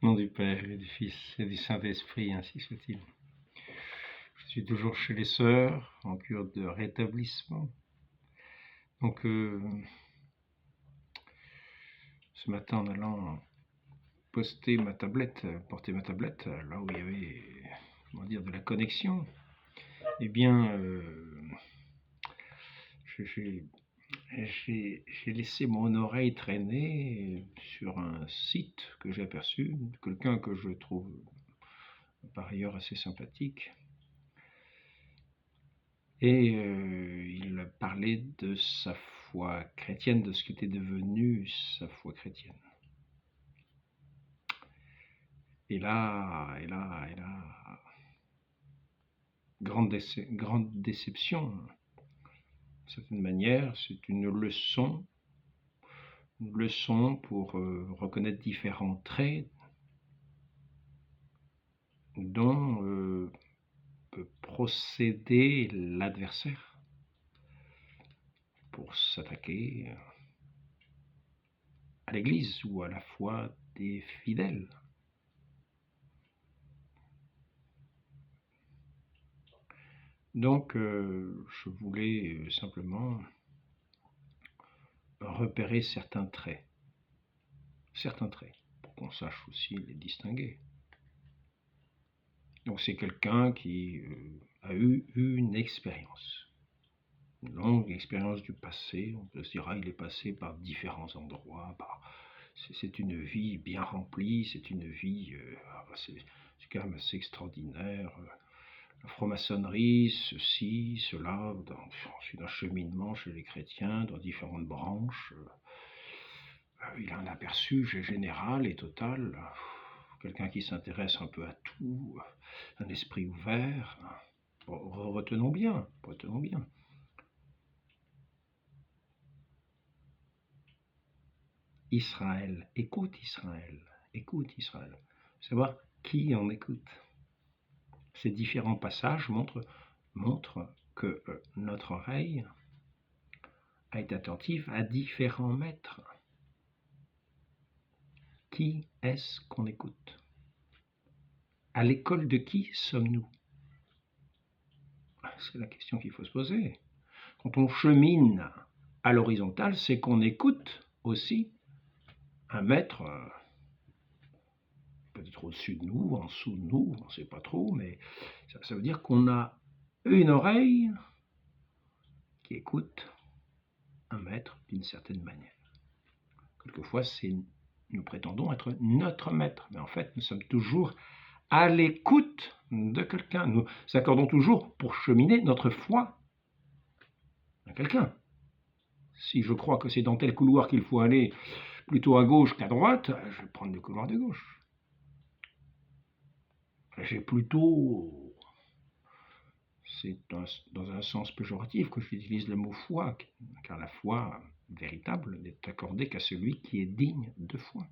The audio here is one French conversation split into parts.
Au nom du Père et du Fils et du Saint-Esprit, ainsi soit-il. Je suis toujours chez les sœurs, en cure de rétablissement. Donc, ce matin, en allant porter ma tablette, là où il y avait, comment dire, de la connexion, eh bien, j'ai laissé mon oreille traîner sur un site que j'ai aperçu, quelqu'un que je trouve par ailleurs assez sympathique. Et il parlait de sa foi chrétienne, de ce qu'était devenu sa foi chrétienne. Et là, grande déception, d'une certaine manière, c'est une leçon pour reconnaître différents traits dont peut procéder l'adversaire pour s'attaquer à l'Église ou à la foi des fidèles. Donc, je voulais simplement repérer certains traits, pour qu'on sache aussi les distinguer. Donc, c'est quelqu'un qui a eu une expérience, une longue expérience du passé. On peut se dire, il est passé par différents endroits, c'est une vie bien remplie, c'est une vie, c'est quand même assez extraordinaire. La franc-maçonnerie, ceci, cela, ensuite un cheminement chez les chrétiens dans différentes branches. Il a un aperçu général et total, quelqu'un qui s'intéresse un peu à tout, un esprit ouvert. Retenons bien. Israël, écoute Israël. Savoir qui on écoute. Ces différents passages montrent que notre oreille a été attentive à différents maîtres. Qui est-ce qu'on écoute? À l'école de qui sommes-nous? C'est la question qu'il faut se poser. Quand on chemine à l'horizontale, c'est qu'on écoute aussi un maître, peut-être au-dessus de nous, en dessous de nous, on ne sait pas trop, mais ça veut dire qu'on a une oreille qui écoute un maître d'une certaine manière. Quelquefois, nous prétendons être notre maître, mais en fait, nous sommes toujours à l'écoute de quelqu'un. Nous accordons toujours pour cheminer notre foi à quelqu'un. Si je crois que c'est dans tel couloir qu'il faut aller plutôt à gauche qu'à droite, je vais prendre le couloir de gauche. J'ai plutôt, c'est dans un sens péjoratif que j'utilise le mot foi, car la foi véritable n'est accordée qu'à celui qui est digne de foi.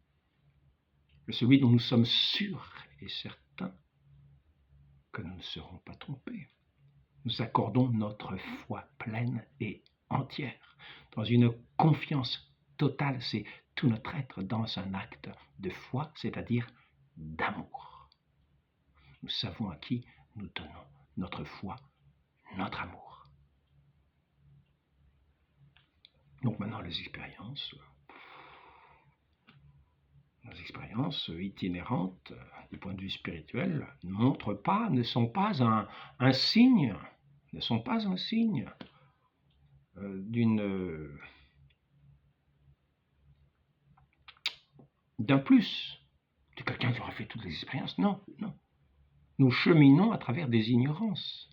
Celui dont nous sommes sûrs et certains que nous ne serons pas trompés. Nous accordons notre foi pleine et entière, dans une confiance totale, c'est tout notre être dans un acte de foi, c'est-à-dire d'amour. Nous savons à qui nous donnons notre foi, notre amour. Donc maintenant les expériences itinérantes du point de vue spirituel ne sont pas un signe d'un plus, de quelqu'un qui aura fait toutes les expériences. Non. Nous cheminons à travers des ignorances.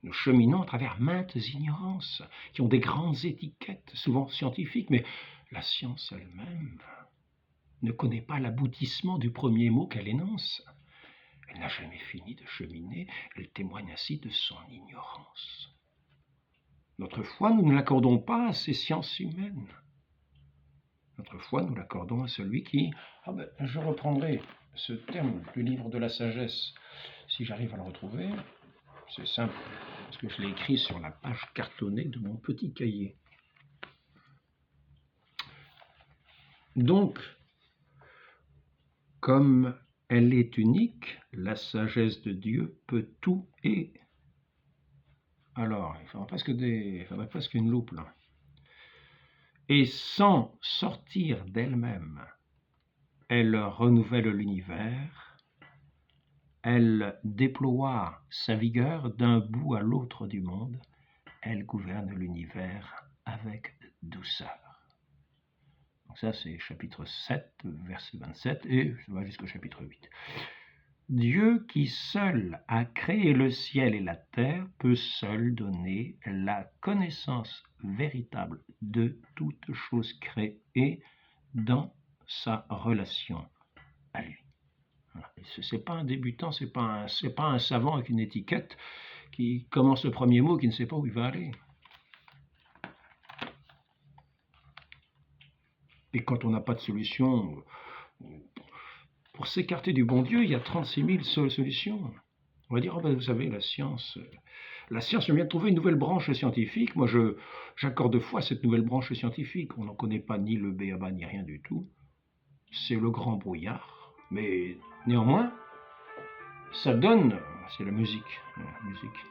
Nous cheminons à travers maintes ignorances qui ont des grandes étiquettes, souvent scientifiques, mais la science elle-même ne connaît pas l'aboutissement du premier mot qu'elle énonce. Elle n'a jamais fini de cheminer, elle témoigne ainsi de son ignorance. Notre foi, nous ne l'accordons pas à ces sciences humaines. Notre foi, nous l'accordons à celui qui... je reprendrai ce terme du livre de la sagesse, si j'arrive à le retrouver. C'est simple, parce que je l'ai écrit sur la page cartonnée de mon petit cahier. Donc, Comme elle est unique, la sagesse de Dieu peut tout et... Alors, il faudrait presque une loupe là. Et sans sortir d'elle-même, elle renouvelle l'univers, elle déploie sa vigueur d'un bout à l'autre du monde, elle gouverne l'univers avec douceur. Donc ça c'est chapitre 7, verset 27, et ça va jusqu'au chapitre 8. Dieu qui seul a créé le ciel et la terre peut seul donner la connaissance véritable de toute chose créée dans sa relation à lui. Voilà. Ce n'est pas un débutant, ce n'est pas un savant avec une étiquette qui commence le premier mot et qui ne sait pas où il va aller. Et quand on n'a pas de solution, pour s'écarter du bon Dieu, il y a 36 000 solutions. On va dire, oh ben, vous savez, la science vient de trouver une nouvelle branche scientifique. Moi, j'accorde foi à cette nouvelle branche scientifique. On n'en connaît pas ni le b.a.-ba, ni rien du tout. C'est le grand brouillard. Mais néanmoins, ça donne... C'est la musique. La musique.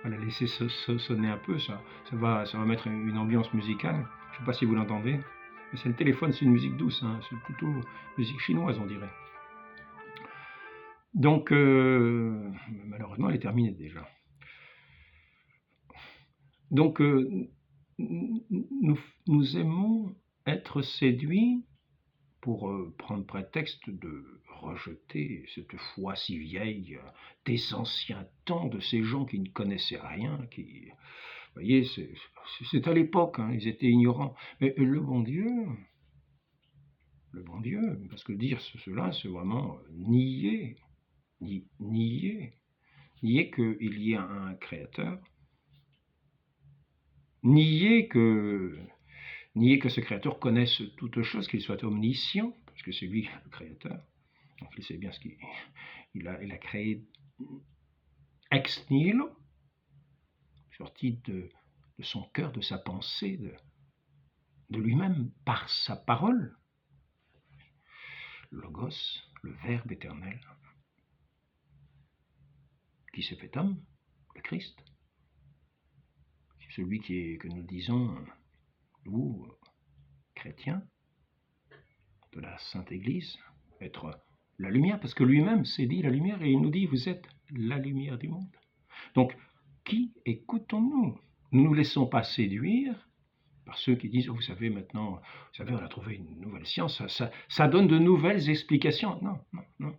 On va la laisser sonner un peu, ça va mettre une ambiance musicale. Je ne sais pas si vous l'entendez. Mais c'est le téléphone, c'est une musique douce. Hein. C'est plutôt musique chinoise, on dirait. Donc, malheureusement, elle est terminée déjà. Donc, nous aimons être séduits pour prendre prétexte de rejeter cette foi si vieille des anciens temps, de ces gens qui ne connaissaient rien, qui, vous voyez, c'est à l'époque, hein, ils étaient ignorants. Mais le bon Dieu, parce que dire cela, c'est vraiment nier qu'il y ait un créateur, nier que ce créateur connaisse toute chose, qu'il soit omniscient, parce que c'est lui le créateur. Donc il sait bien ce qu'il a créé ex nihilo, sorti de son cœur, de sa pensée, de lui-même, par sa parole. Logos, le Verbe éternel, qui s'est fait homme, le Christ. Celui que nous disons, nous, chrétiens, de la Sainte Église, être la lumière, parce que lui-même s'est dit la lumière, et il nous dit, vous êtes la lumière du monde. Donc, qui écoutons-nous? Nous ne nous laissons pas séduire par ceux qui disent, oh, vous savez, maintenant, on a trouvé une nouvelle science, ça donne de nouvelles explications. Non.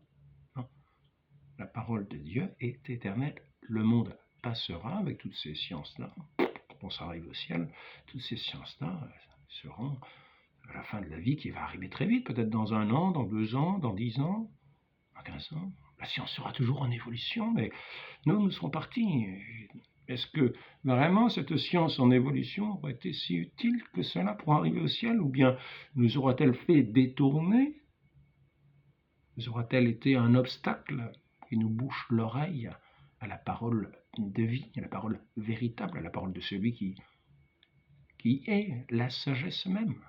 La parole de Dieu est éternelle. Le monde passera avec toutes ces sciences-là. Quand on s'arrive au ciel, toutes ces sciences-là seront à la fin de la vie qui va arriver très vite, peut-être dans 1 an, dans 2 ans, dans 10 ans, dans 15 ans. La science sera toujours en évolution, mais nous serons partis. Est-ce que vraiment cette science en évolution aurait été si utile que cela pour arriver au ciel, ou bien nous aura-t-elle fait détourner? Nous aura-t-elle été un obstacle qui nous bouche l'oreille à la parole de vie, à la parole véritable, à la parole de celui qui est la sagesse même?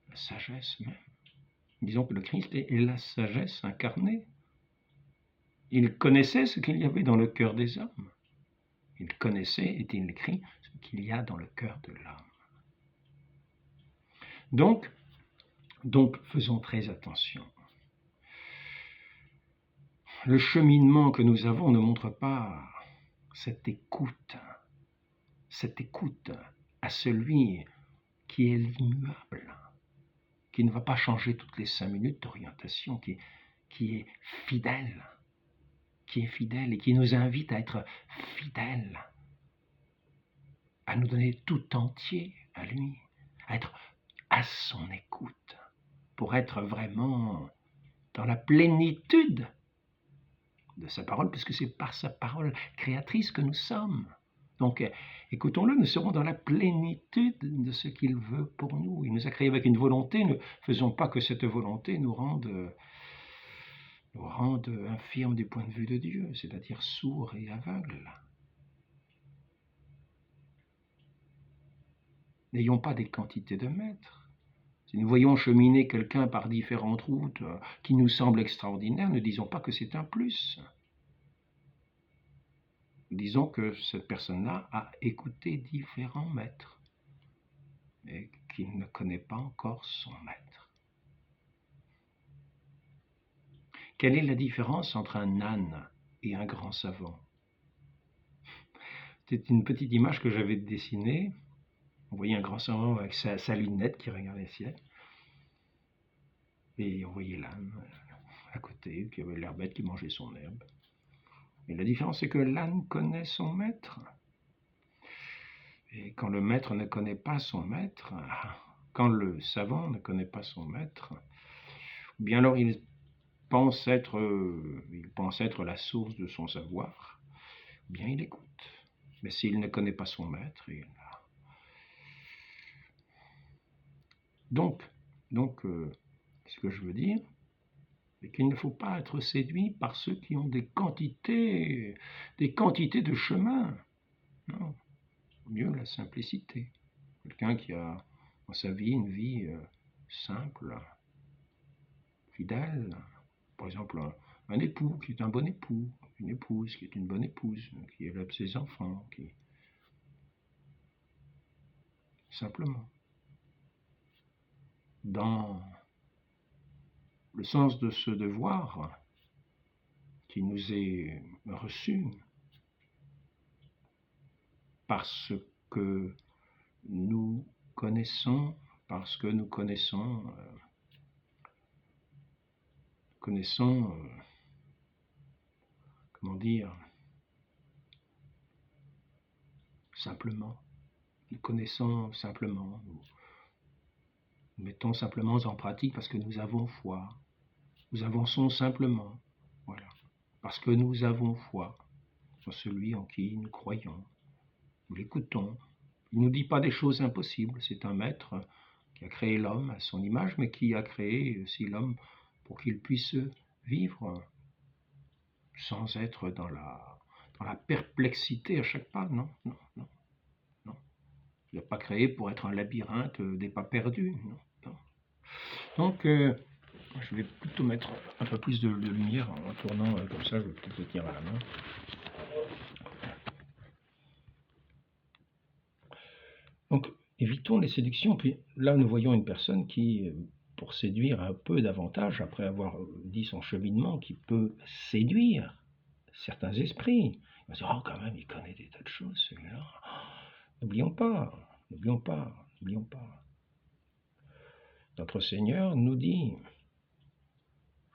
La sagesse même. Disons que le Christ est la sagesse incarnée. Il connaissait ce qu'il y avait dans le cœur des hommes. Il connaissait, est-il écrit, ce qu'il y a dans le cœur de l'homme. Donc, faisons très attention. Le cheminement que nous avons ne montre pas cette écoute à celui qui est l'immuable, qui ne va pas changer toutes les 5 minutes d'orientation, qui est fidèle, et qui nous invite à être fidèles, à nous donner tout entier à lui, à être à son écoute, pour être vraiment dans la plénitude de sa parole, puisque c'est par sa parole créatrice que nous sommes. Donc, écoutons-le, nous serons dans la plénitude de ce qu'il veut pour nous. Il nous a créés avec une volonté, ne faisons pas que cette volonté nous rende infirmes du point de vue de Dieu, c'est-à-dire sourds et aveugles. N'ayons pas des quantités de maîtres. Si nous voyons cheminer quelqu'un par différentes routes qui nous semblent extraordinaires, ne disons pas que c'est un plus. Disons que cette personne-là a écouté différents maîtres et qu'il ne connaît pas encore son maître. Quelle est la différence entre un âne et un grand savant? C'est une petite image que j'avais dessinée. On voyait un grand savant avec sa lunette qui regardait le ciel. Et on voyait l'âne à côté, qui avait l'air bête, qui mangeait son herbe. Et la différence, c'est que l'âne connaît son maître. Et quand le maître ne connaît pas son maître, quand le savant ne connaît pas son maître, ou bien alors il pense être la source de son savoir, ou bien il écoute. Mais s'il ne connaît pas son maître, Donc, ce que je veux dire, c'est qu'il ne faut pas être séduit par ceux qui ont des quantités de chemin. Non, mieux la simplicité. Quelqu'un qui a dans sa vie une vie simple, fidèle. Par exemple, un époux qui est un bon époux, une épouse qui est une bonne épouse, qui élève ses enfants, qui simplement, dans le sens de ce devoir qui nous est reçu parce que nous connaissons, comment dire, simplement, nous connaissons simplement, nous mettons simplement en pratique parce que nous avons foi, nous avançons simplement, voilà, parce que nous avons foi en celui en qui nous croyons, nous l'écoutons. Il ne nous dit pas des choses impossibles, c'est un maître qui a créé l'homme à son image, mais qui a créé aussi l'homme pour qu'il puisse vivre sans être dans la perplexité à chaque pas. Non. Il n'a pas créé pour être un labyrinthe des pas perdus. Non. Donc, je vais plutôt mettre un peu plus de lumière en tournant comme ça, je vais peut-être le tenir à la main. Donc, évitons les séductions. Puis là, nous voyons une personne qui, pour séduire un peu davantage, après avoir dit son cheminement, qui peut séduire certains esprits. On va dire, oh, quand même, il connaît des tas de choses, celui-là. N'oublions pas. Notre Seigneur nous dit,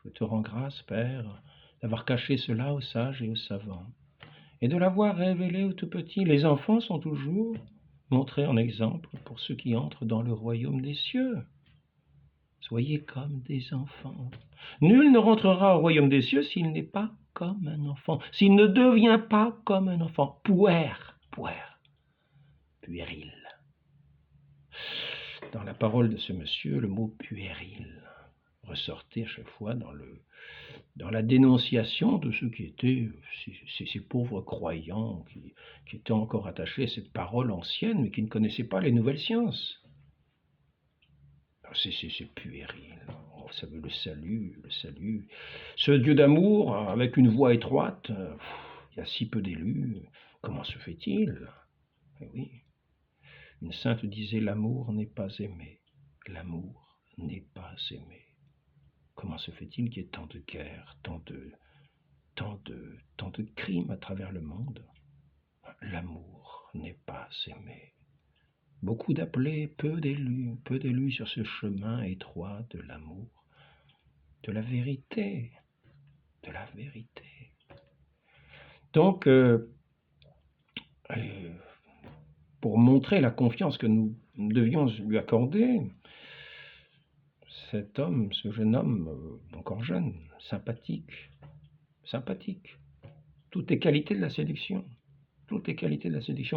je te rends grâce, Père, d'avoir caché cela aux sages et aux savants, et de l'avoir révélé aux tout petits. Les enfants sont toujours montrés en exemple pour ceux qui entrent dans le royaume des cieux. Soyez comme des enfants. Nul ne rentrera au royaume des cieux s'il n'est pas comme un enfant, s'il ne devient pas comme un enfant, puéril. Dans la parole de ce monsieur, le mot puéril ressortait à chaque fois dans la dénonciation de ceux qui étaient ces pauvres croyants qui étaient encore attachés à cette parole ancienne, mais qui ne connaissaient pas les nouvelles sciences. C'est puéril. Oh, ça veut le salut. Ce Dieu d'amour, avec une voix étroite, il y a si peu d'élus, comment se fait-il? Eh oui. Une sainte disait, l'amour n'est pas aimé. L'amour n'est pas aimé. Comment se fait-il qu'il y ait tant de guerres, tant de crimes à travers le monde? L'amour n'est pas aimé. Beaucoup d'appelés, peu d'élus sur ce chemin étroit de l'amour, de la vérité. Donc, pour montrer la confiance que nous devions lui accorder, cet homme, ce jeune homme, encore jeune, sympathique, toutes les qualités de la séduction,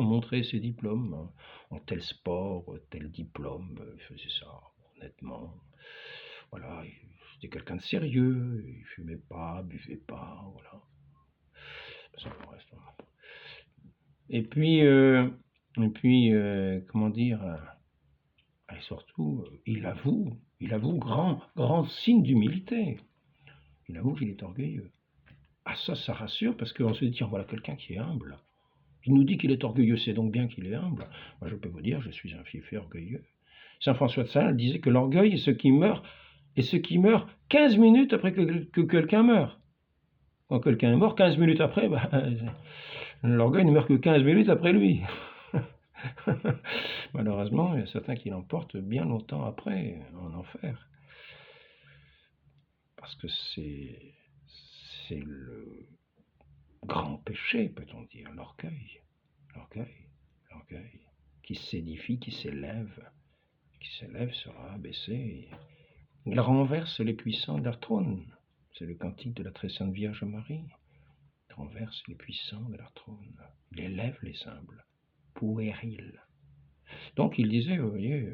montrer ses diplômes, en tel sport, tel diplôme, il faisait ça honnêtement, voilà, c'était quelqu'un de sérieux, il fumait pas, buvait pas, voilà. Et puis, comment dire, et surtout, il avoue, grand signe d'humilité. Il avoue qu'il est orgueilleux. Ah ça rassure, parce qu'on se dit, tiens, voilà quelqu'un qui est humble. Il nous dit qu'il est orgueilleux, c'est donc bien qu'il est humble. Moi, je peux vous dire, je suis un fiefé orgueilleux. Saint François de Sales disait que l'orgueil est ce qui meurt, 15 minutes après que quelqu'un meurt. Quand quelqu'un est mort, 15 minutes après, l'orgueil ne meurt que 15 minutes après lui. Malheureusement, il y a certains qui l'emportent bien longtemps après, en enfer. Parce que c'est le grand péché, peut-on dire, l'orgueil. L'orgueil. Qui s'édifie, qui s'élève sera abaissé. Il renverse les puissants de leur trône. C'est le cantique de la très sainte Vierge Marie. Il renverse les puissants de leur trône. Il élève les humbles. Puéril. Donc il disait, vous voyez,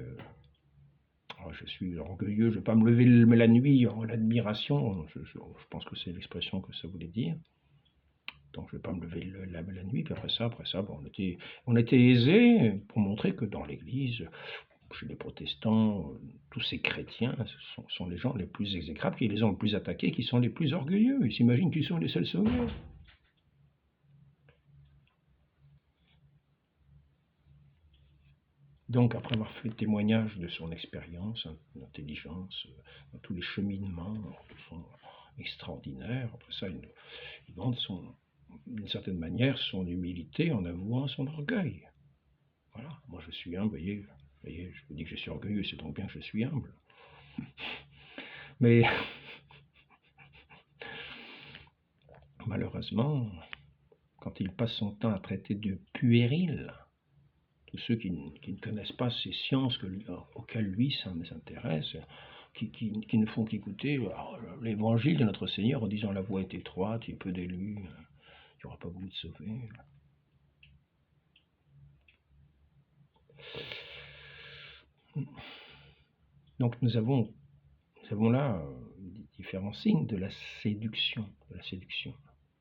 je suis orgueilleux, je ne vais pas me lever la nuit en l'admiration. Je pense que c'est l'expression que ça voulait dire. Donc je ne vais pas me lever la nuit, puis après ça, on était aisés pour montrer que dans l'Église, chez les protestants, tous ces chrétiens sont les gens les plus exécrables, qui les ont le plus attaqués, qui sont les plus orgueilleux. Ils s'imaginent qu'ils sont les seuls sauvés. Donc, après avoir fait témoignage de son expérience, d'intelligence, dans tous les cheminements qui sont extraordinaires, après ça, il montre d'une certaine manière son humilité en avouant son orgueil. Voilà, moi je suis humble, vous voyez, je vous dis que je suis orgueilleux, c'est donc bien que je suis humble. Mais malheureusement, quand il passe son temps à traiter de puéril tous ceux qui ne connaissent pas ces sciences auxquelles lui s'intéresse, qui ne font qu'écouter l'évangile de notre Seigneur en disant la voie est étroite, il y a peu d'élus, il n'y aura pas beaucoup de sauvés. Donc nous avons là différents signes de la séduction.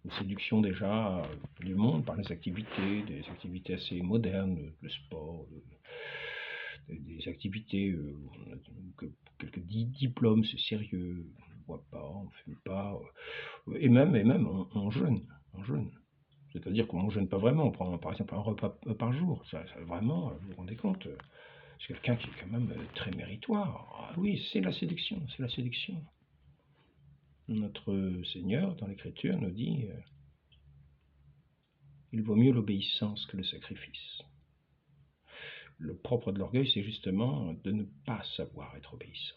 Une séduction déjà du monde par des activités assez modernes, le sport, des activités quelques diplômes, c'est sérieux, on ne boit pas, on ne fume pas, et même on jeûne. C'est-à-dire qu'on ne jeûne pas vraiment, on prend par exemple un repas par jour. Ça vraiment, vous vous rendez compte, c'est quelqu'un qui est quand même très méritoire. Ah oui, c'est la séduction. Notre Seigneur, dans l'Écriture, nous dit il vaut mieux l'obéissance que le sacrifice. Le propre de l'orgueil, c'est justement de ne pas savoir être obéissant.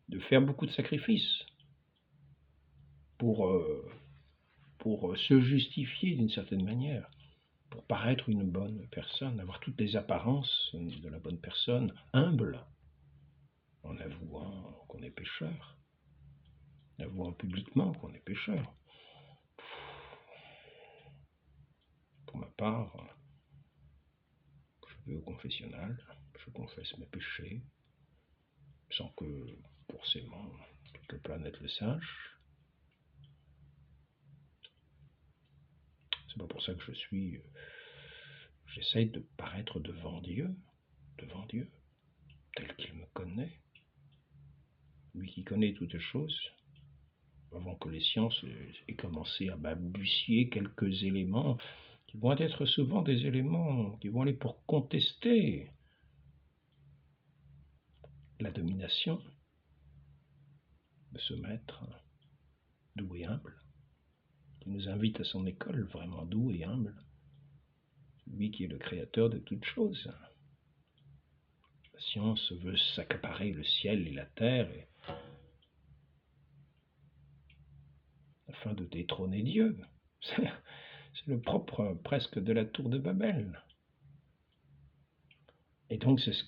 De faire beaucoup de sacrifices pour se justifier d'une certaine manière, pour paraître une bonne personne, avoir toutes les apparences de la bonne personne, humble, en avouant qu'on est pécheur, en avouant publiquement qu'on est pécheur. Pour ma part, je vais au confessionnal, je confesse mes péchés, sans que forcément toute la planète le sache. C'est pas pour ça que j'essaye de paraître devant Dieu, tel qu'il me connaît, lui qui connaît toutes choses, avant que les sciences aient commencé à balbutier quelques éléments qui vont être souvent des éléments qui vont aller pour contester la domination de ce maître doux et humble, qui nous invite à son école vraiment doux et humble, lui qui est le créateur de toutes choses. La science veut s'accaparer le ciel et la terre afin de détrôner Dieu. C'est le propre presque de la tour de Babel. Et donc c'est ce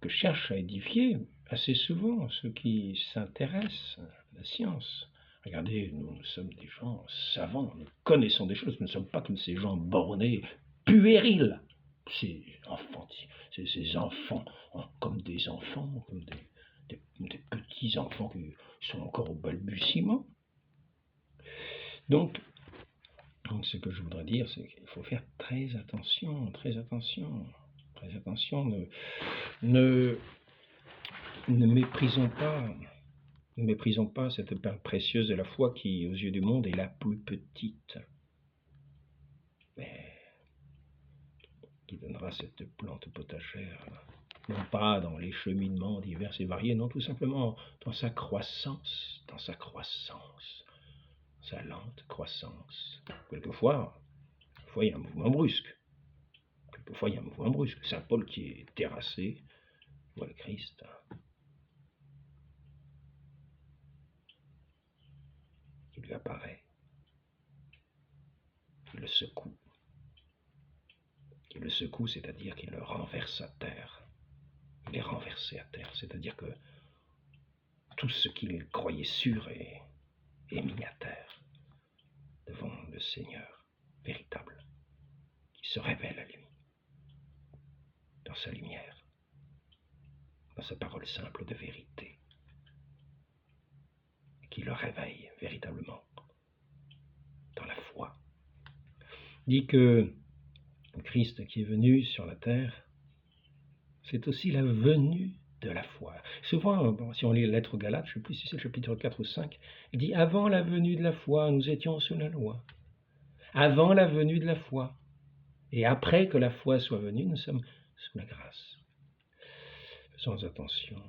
que cherchent à édifier assez souvent ceux qui s'intéressent à la science. Regardez, nous sommes des gens savants, nous connaissons des choses, nous ne sommes pas comme ces gens bornés, puérils. Ces enfants, comme des enfants, comme des petits enfants qui sont encore au balbutiement. Donc, ce que je voudrais dire, c'est qu'il faut faire très attention. Très attention, ne méprisons pas. Ne méprisons pas cette part précieuse de la foi qui, aux yeux du monde, est la plus petite, mais qui donnera cette plante potagère, non pas dans les cheminements divers et variés, non, tout simplement dans sa croissance, sa lente croissance. Quelquefois, il y a un mouvement brusque. Saint Paul qui est terrassé, voit le Christ. Il lui apparaît, il le secoue. Il le secoue, c'est-à-dire qu'il le renverse à terre. Il est renversé à terre, c'est-à-dire que tout ce qu'il croyait sûr est mis à terre devant le Seigneur véritable, qui se révèle à lui, dans sa lumière, dans sa parole simple de vérité, qui le réveille véritablement dans la foi. Il dit que le Christ qui est venu sur la terre, c'est aussi la venue de la foi. Souvent, si on lit la lettre aux Galates, je ne sais plus si c'est le chapitre 4 ou 5, il dit « Avant la venue de la foi, nous étions sous la loi. Avant la venue de la foi. Et après que la foi soit venue, nous sommes sous la grâce. » Faisons attention.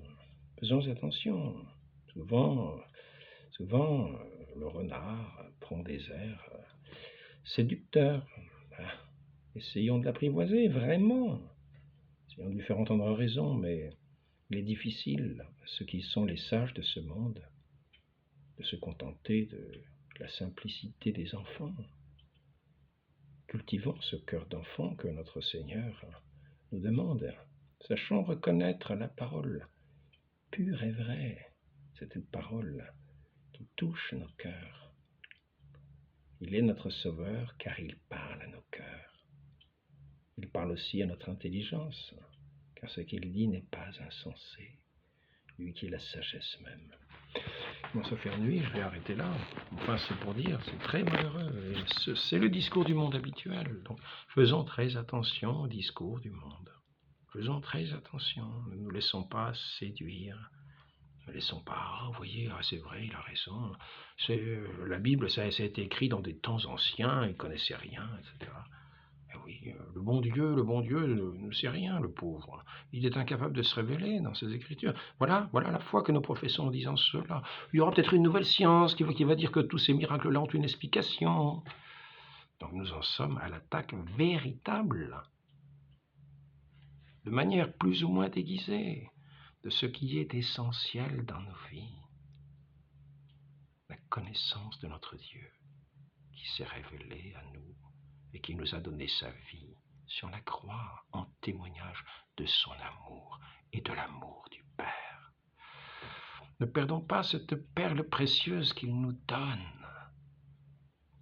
Souvent, le renard prend des airs séducteurs. Essayons de l'apprivoiser, vraiment. Essayons de lui faire entendre raison, mais il est difficile, à ceux qui sont les sages de ce monde, de se contenter de la simplicité des enfants. Cultivons ce cœur d'enfant que notre Seigneur nous demande. Sachons reconnaître la parole pure et vraie, cette parole qui touche nos cœurs. Il est notre Sauveur car il parle à nos cœurs. Il parle aussi à notre intelligence, car ce qu'il dit n'est pas insensé, lui qui est la sagesse même. Bon, ça fait nuit, je vais arrêter là. Enfin, c'est pour dire, c'est très malheureux. C'est le discours du monde habituel. Donc, faisons très attention au discours du monde. Faisons très attention. Ne nous laissons pas séduire. Ne laissons pas, vous voyez, c'est vrai, il a raison. La Bible, ça a été écrit dans des temps anciens, il ne connaissait rien, etc. Et oui, le bon Dieu ne sait rien, le pauvre. Il est incapable de se révéler dans ses Écritures. Voilà la foi que nous professons en disant cela. Il y aura peut-être une nouvelle science qui va dire que tous ces miracles-là ont une explication. Donc nous en sommes à l'attaque véritable, de manière plus ou moins déguisée, de ce qui est essentiel dans nos vies. La connaissance de notre Dieu qui s'est révélé à nous et qui nous a donné sa vie sur la croix en témoignage de son amour et de l'amour du Père. Ne perdons pas cette perle précieuse qu'il nous donne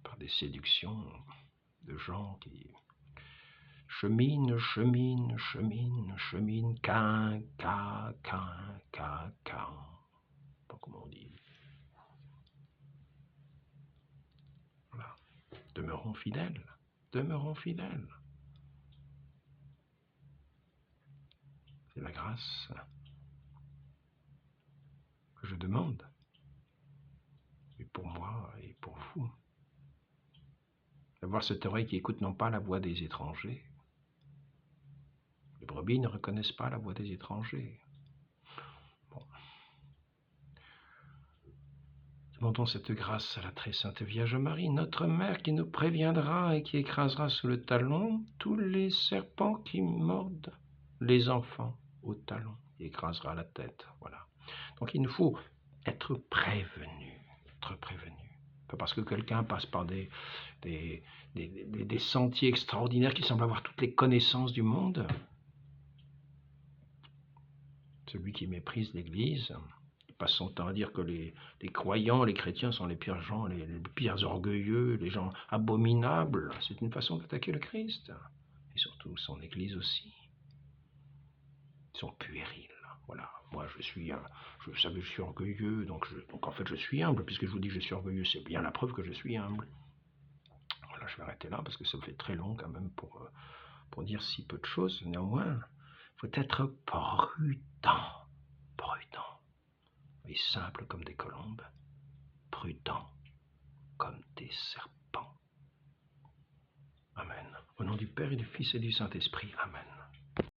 par des séductions de gens qui cheminent, qu'un, pas comment on dit. Voilà. Demeurons fidèles. C'est la grâce que je demande, et pour moi et pour vous. D'avoir cette oreille qui écoute non pas la voix des étrangers. Les brebis ne reconnaissent pas la voix des étrangers. Bon. Demandons cette grâce à la très sainte Vierge Marie, notre Mère, qui nous préviendra et qui écrasera sous le talon tous les serpents qui mordent les enfants au talon, et écrasera la tête. Voilà. Donc il nous faut être prévenus. Pas parce que quelqu'un passe par des sentiers extraordinaires qui semblent avoir toutes les connaissances du monde. Celui qui méprise l'Église passe son temps à dire que les croyants, les chrétiens sont les pires gens, les pires orgueilleux, les gens abominables. C'est une façon d'attaquer le Christ. Et surtout son Église aussi. Ils sont puérils. Voilà. Moi, je suis orgueilleux, donc en fait je suis humble. Puisque je vous dis que je suis orgueilleux, c'est bien la preuve que je suis humble. Voilà, je vais arrêter là parce que ça me fait très long quand même pour pour dire si peu de choses. Néanmoins, il faut être prudent, prudent, et simple comme des colombes, prudent comme des serpents. Amen. Au nom du Père et du Fils et du Saint-Esprit. Amen.